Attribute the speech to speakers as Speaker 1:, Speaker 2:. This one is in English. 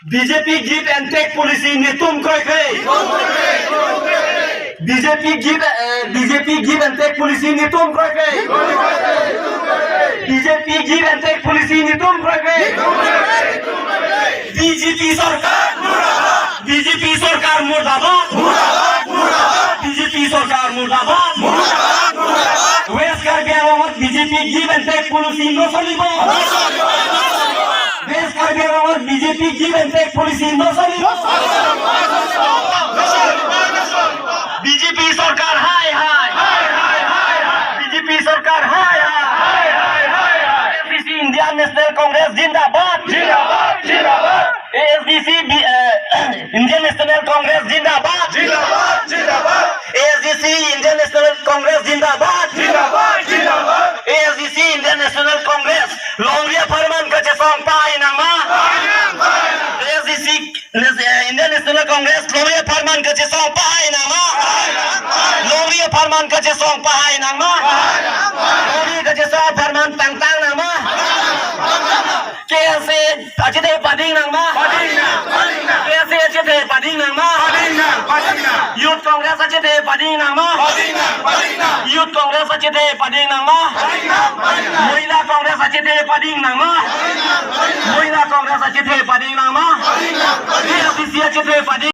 Speaker 1: BJP give and take policy ni tum koi khai. BJP give and take policy ni tum koi khai. BJP give and take policy ni tum koi khai. BJP sarkar murdabad. BJP sarkar murdabad. BJP sarkar murdabad. West Karbi Anglong BJP give and take policy no chalibo. West Karbi Anglong BJP give and take policy no chalibo. BJP sarkar hi. BJP sarkar hi. ASDC Indian National Congress Jindabad. ASDC Indian National Congress Jindabad. ASDC Indian National Congress Jindabad. ASDC Indian National Congress Longria Farman kache song pai nama. ASDC Indian National Congress Longria Farman kache song pai nama. Longria Farman kache song pai nama. Longria kache song Farman tang nama. KSA ajite pading nama. KSA ajite pading nama. Youth Congress ajite pading nama. Youth Congress ajite pading nama. Mohila Congress ajite pading nama. Mohila Congress ajite pading nama. ASDC ajite pading